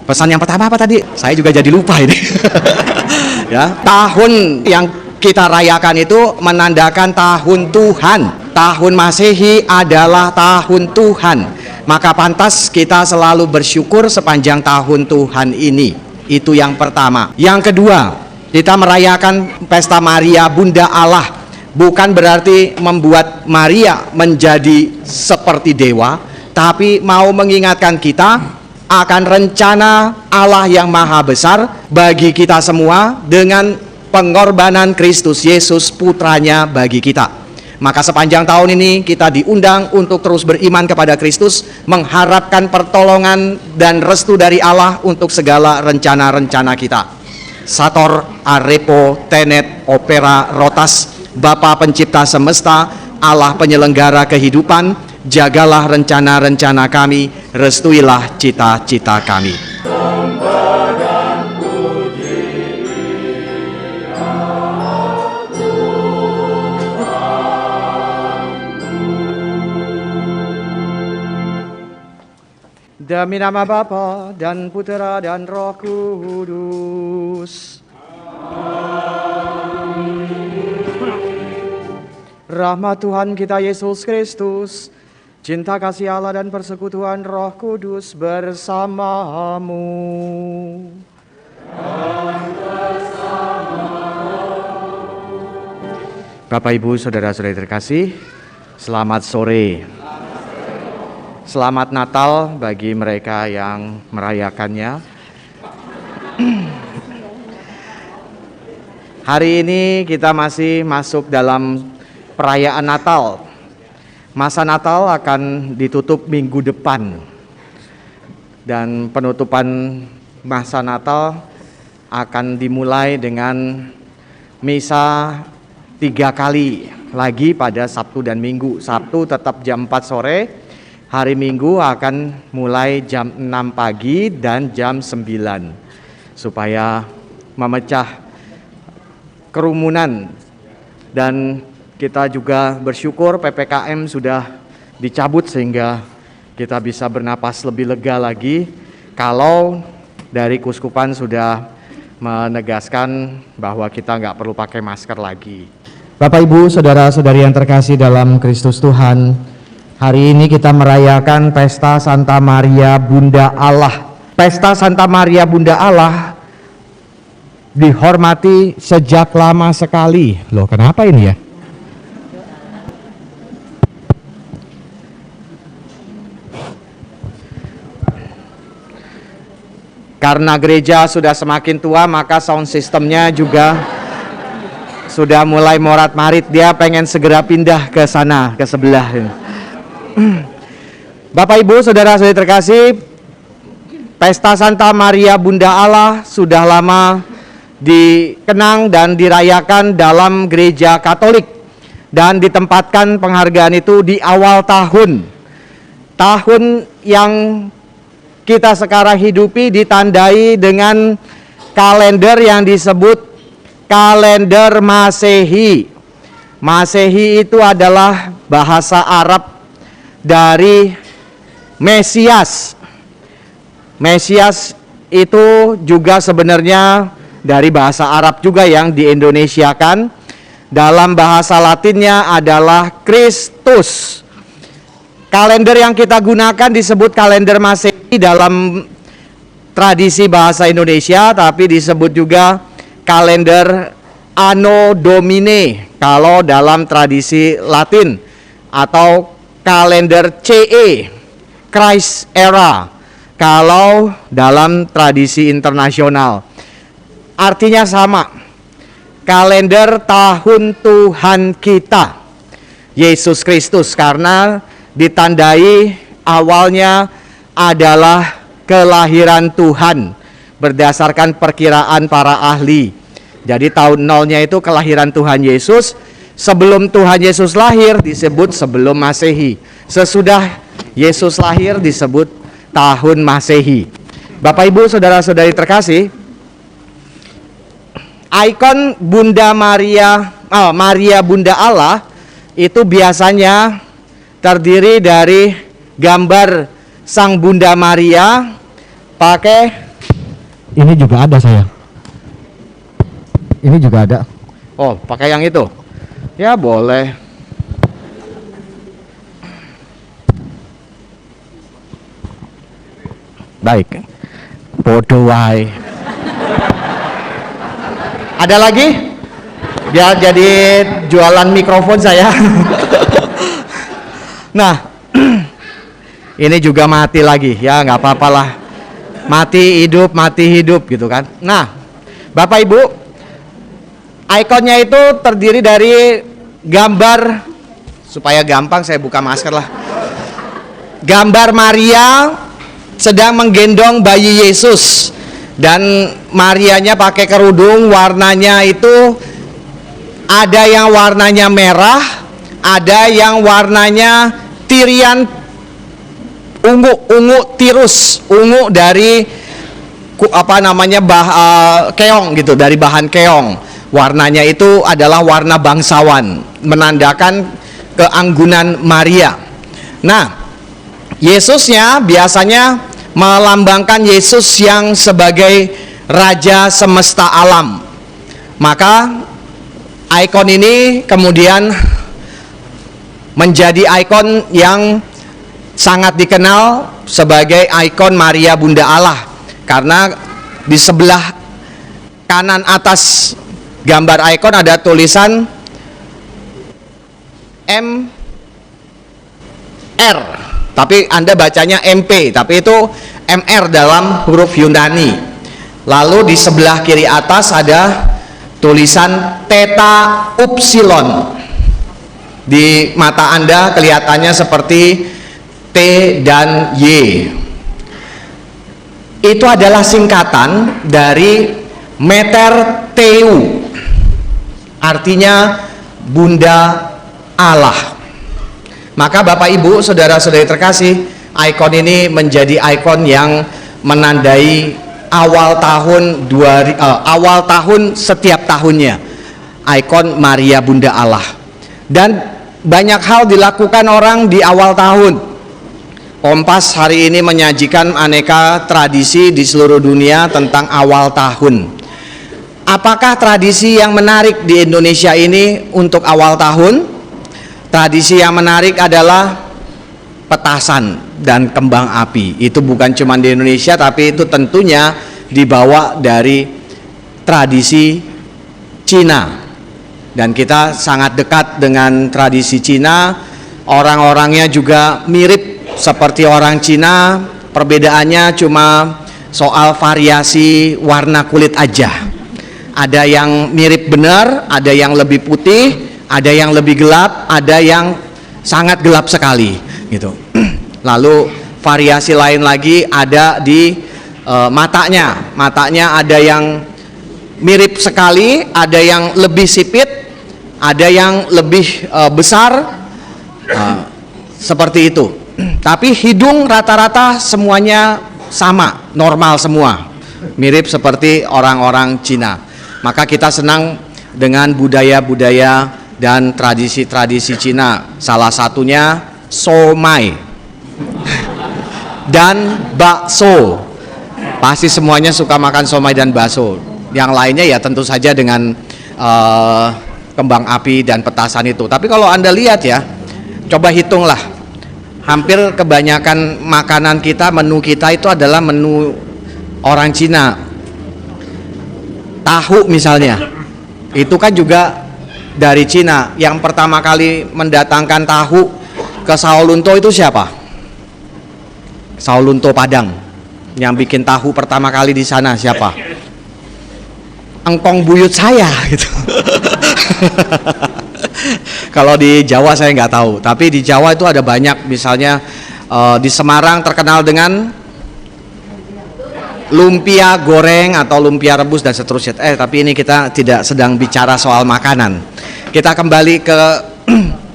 Pesan yang pertama apa tadi? Saya juga jadi lupa ini. Ya, tahun yang kita rayakan itu menandakan tahun Tuhan. Tahun Masehi adalah tahun Tuhan. Maka pantas kita selalu bersyukur sepanjang tahun Tuhan ini. Itu yang pertama. Yang kedua, kita merayakan pesta Maria Bunda Allah. Bukan berarti membuat Maria menjadi seperti dewa, tapi mau mengingatkan kita akan rencana Allah yang maha besar bagi kita semua dengan pengorbanan Kristus Yesus putranya bagi kita. Maka sepanjang tahun ini kita diundang untuk terus beriman kepada Kristus, mengharapkan pertolongan dan restu dari Allah untuk segala rencana-rencana kita. Sator arepo tenet opera rotas, Bapa pencipta semesta, Allah penyelenggara kehidupan, jagalah rencana-rencana kami, restuilah cita-cita kami. Demi nama Bapa dan Putera dan Roh Kudus. Rahmat Tuhan kita Yesus Kristus, cinta kasih Allah dan persekutuan Roh Kudus bersamamu. Bapak Ibu Saudara-saudari terkasih, selamat sore. Selamat Natal bagi mereka yang merayakannya. Hari ini kita masih masuk dalam perayaan Natal. Masa Natal akan ditutup minggu depan. Dan penutupan masa Natal akan dimulai dengan misa 3 kali lagi pada Sabtu dan Minggu. Sabtu tetap jam 4 sore, hari Minggu akan mulai jam 6 pagi dan jam 9. Supaya memecah kerumunan. Dan kita juga bersyukur PPKM sudah dicabut sehingga kita bisa bernapas lebih lega lagi kalau dari Kuskupan sudah menegaskan bahwa kita nggak perlu pakai masker lagi. Bapak Ibu Saudara-saudari yang terkasih dalam Kristus Tuhan, hari ini kita merayakan Pesta Santa Maria Bunda Allah. Pesta Santa Maria Bunda Allah dihormati sejak lama sekali. Loh, kenapa ini ya? Karena gereja sudah semakin tua, maka sound systemnya juga sudah mulai morat-marit. Dia pengen segera pindah ke sana, ke sebelah. Bapak Ibu Saudara-saudari terkasih, Pesta Santa Maria Bunda Allah sudah lama dikenang dan dirayakan dalam gereja Katolik. Dan ditempatkan penghargaan itu di awal tahun. Tahun yang kita sekarang hidupi ditandai dengan kalender yang disebut kalender Masehi. Masehi itu adalah bahasa Arab dari Mesias. Mesias itu juga sebenarnya dari bahasa Arab juga yang diindonesiakan. Dalam bahasa Latinnya adalah Kristus. Kalender yang kita gunakan disebut kalender Masehi dalam tradisi bahasa Indonesia, tapi disebut juga kalender Anno Domini kalau dalam tradisi Latin, atau kalender CE, Christ Era, kalau dalam tradisi internasional. Artinya sama, kalender tahun Tuhan kita, Yesus Kristus, karena ditandai awalnya adalah kelahiran Tuhan berdasarkan perkiraan para ahli. Jadi tahun nolnya itu kelahiran Tuhan Yesus. Sebelum Tuhan Yesus lahir disebut sebelum Masehi. Sesudah Yesus lahir disebut tahun Masehi. Bapak Ibu Saudara-saudari terkasih, ikon Bunda Maria, Maria Bunda Allah itu biasanya terdiri dari gambar Sang Bunda Maria pakai Ini juga ada saya. Ini juga ada. Oh, pakai yang itu? Ya boleh. Baik. Bodoh wae. Ada lagi? Biar jadi jualan mikrofon saya. Nah, ini juga mati lagi. Ya nggak apa-apalah. Mati hidup gitu kan. Nah, Bapak Ibu, ikonnya itu terdiri dari gambar, supaya gampang saya buka masker lah. Gambar Maria sedang menggendong bayi Yesus, dan Marianya pakai kerudung, warnanya itu ada yang warnanya merah, ada yang warnanya tirian ungu tirus, ungu dari keong gitu, dari bahan keong. Warnanya itu adalah warna bangsawan, menandakan keanggunan Maria. Nah, Yesusnya biasanya melambangkan Yesus yang sebagai Raja semesta alam. Maka ikon ini kemudian menjadi ikon yang sangat dikenal sebagai ikon Maria Bunda Allah, karena di sebelah kanan atas gambar ikon ada tulisan MR, tapi Anda bacanya MP, tapi itu MR dalam huruf Yunani. Lalu di sebelah kiri atas ada tulisan Theta Upsilon. Di mata Anda kelihatannya seperti T dan Y. Itu adalah singkatan dari Mater Theu, artinya Bunda Allah. Maka Bapak Ibu, saudara-saudari terkasih, ikon ini menjadi ikon yang menandai awal tahun setiap tahunnya, ikon Maria Bunda Allah. Dan banyak hal dilakukan orang di awal tahun. Kompas hari ini menyajikan aneka tradisi di seluruh dunia tentang awal tahun. Apakah tradisi yang menarik di Indonesia ini untuk awal tahun? Tradisi yang menarik adalah petasan dan kembang api. Itu bukan cuma di Indonesia, tapi itu tentunya dibawa dari tradisi Cina. Dan kita sangat dekat dengan tradisi Cina. Orang-orangnya juga mirip seperti orang Cina. Perbedaannya cuma soal variasi warna kulit aja. Ada yang mirip benar, ada yang lebih putih, ada yang lebih gelap, ada yang sangat gelap sekali gitu. Lalu variasi lain lagi ada di matanya. Matanya ada yang mirip sekali, ada yang lebih sipit, ada yang lebih besar, seperti itu. Tapi hidung rata-rata semuanya sama, normal semua, mirip seperti orang-orang Cina. Maka kita senang dengan budaya-budaya dan tradisi-tradisi Cina. Salah satunya somai dan bakso. Pasti semuanya suka makan somai dan bakso. Yang lainnya ya tentu saja dengan kembang api dan petasan itu. Tapi kalau Anda lihat ya, coba hitunglah, hampir kebanyakan makanan kita, menu kita itu adalah menu orang Cina. Tahu misalnya, itu kan juga dari Cina. Yang pertama kali mendatangkan tahu ke Sao Lunto itu siapa? Sao Lunto Padang. Yang bikin tahu pertama kali di sana siapa? Engkong buyut saya gitu. Kalau di Jawa saya nggak tahu, tapi di Jawa itu ada banyak. Misalnya di Semarang terkenal dengan lumpia goreng atau lumpia rebus dan seterusnya. Tapi ini kita tidak sedang bicara soal makanan. Kita kembali ke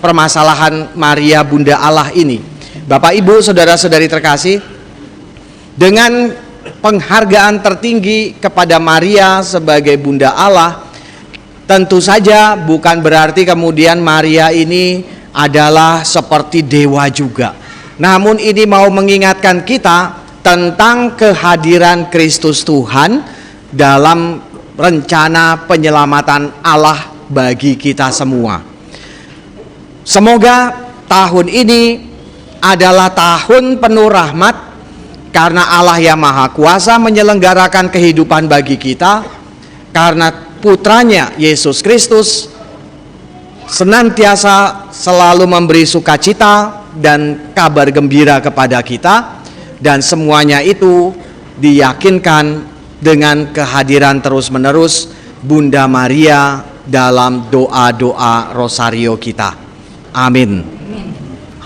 permasalahan Maria Bunda Allah ini. Bapak Ibu, saudara-saudari terkasih, dengan penghargaan tertinggi kepada Maria sebagai Bunda Allah, tentu saja bukan berarti kemudian Maria ini adalah seperti dewa juga. Namun ini mau mengingatkan kita tentang kehadiran Kristus Tuhan dalam rencana penyelamatan Allah bagi kita semua. Semoga tahun ini adalah tahun penuh rahmat, karena Allah yang Maha Kuasa menyelenggarakan kehidupan bagi kita, karena putranya Yesus Kristus senantiasa selalu memberi sukacita dan kabar gembira kepada kita, dan semuanya itu diyakinkan dengan kehadiran terus-menerus Bunda Maria dalam doa-doa rosario kita. Amin.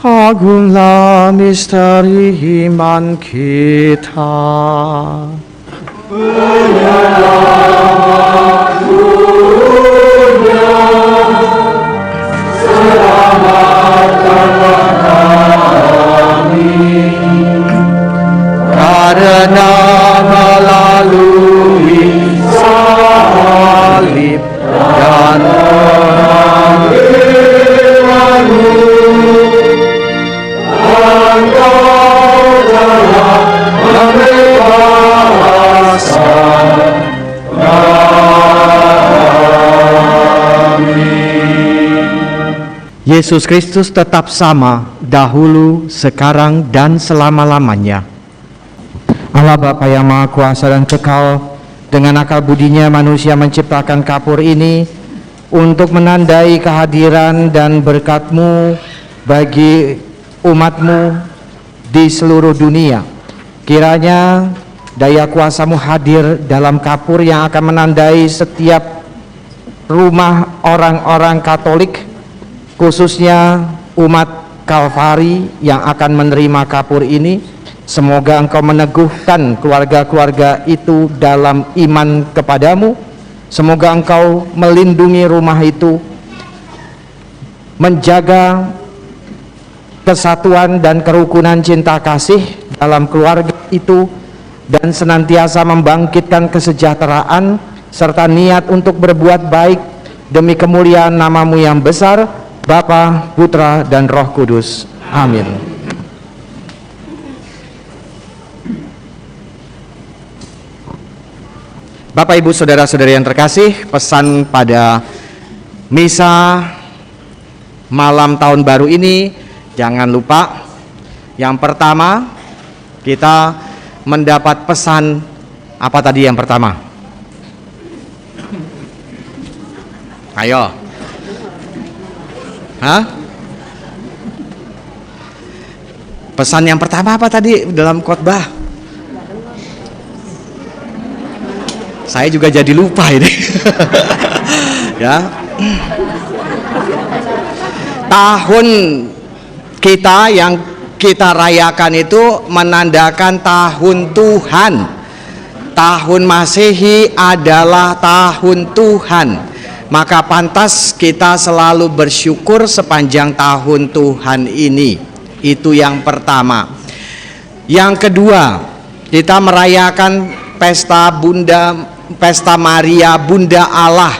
Agunglah misteri iman kita. Penyelamat dunia, selamatkanlah kami, karena melalui salib dan pengorbanan Engkau telah membebaskan kami. Yesus Kristus tetap sama dahulu, sekarang, dan selama-lamanya. Allah Bapa yang Maha Kuasa dan kekal, dengan akal budinya manusia menciptakan kapur ini untuk menandai kehadiran dan berkat-Mu bagi umat-Mu di seluruh dunia. Kiranya daya kuasa-Mu hadir dalam kapur yang akan menandai setiap rumah orang-orang Katolik, khususnya umat Kalvari yang akan menerima kapur ini. Semoga Engkau meneguhkan keluarga-keluarga itu dalam iman kepadamu. Semoga Engkau melindungi rumah itu, menjaga kesatuan dan kerukunan cinta kasih dalam keluarga itu, dan senantiasa membangkitkan kesejahteraan serta niat untuk berbuat baik demi kemuliaan nama-Mu yang besar, Bapa, Putra, dan Roh Kudus. Amin. Bapak, Ibu, Saudara-saudari yang terkasih, pesan pada misa malam tahun baru ini, jangan lupa, yang pertama kita mendapat pesan. Apa tadi yang pertama? Ayo. Hah? Pesan yang pertama apa tadi dalam khotbah? Saya juga jadi lupa ini. Ya. Tahun kita yang kita rayakan itu menandakan tahun Tuhan. Tahun Masehi adalah tahun Tuhan. Maka pantas kita selalu bersyukur sepanjang tahun Tuhan ini. Itu yang pertama. Yang kedua, kita merayakan Pesta Maria Bunda Allah.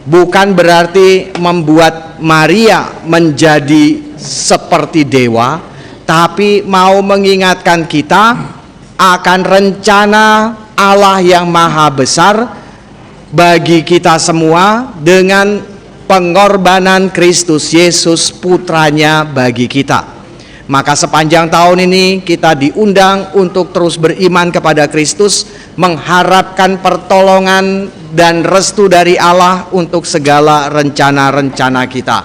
Bukan berarti membuat Maria menjadi seperti dewa, tapi mau mengingatkan kita akan rencana Allah yang maha besar bagi kita semua dengan pengorbanan Kristus Yesus putranya bagi kita. Maka sepanjang tahun ini kita diundang untuk terus beriman kepada Kristus, mengharapkan pertolongan dan restu dari Allah untuk segala rencana-rencana kita.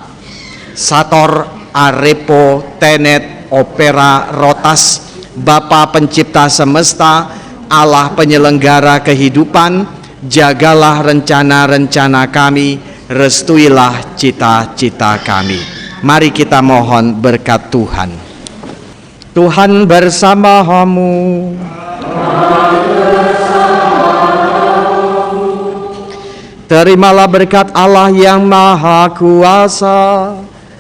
Sator arepo tenet opera rotas, Bapa pencipta semesta, Allah penyelenggara kehidupan, jagalah rencana-rencana kami, restuilah cita-cita kami. Mari kita mohon berkat Tuhan. Tuhan bersamamu. Terimalah berkat Allah yang Maha Kuasa,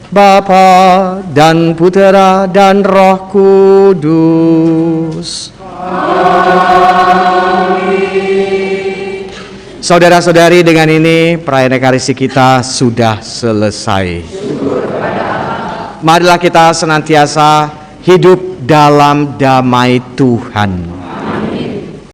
Bapa dan Putera dan Roh Kudus. Amin. Saudara-saudari, dengan ini perayaan Ekaristi kita sudah selesai. Marilah kita senantiasa hidup dalam damai Tuhan.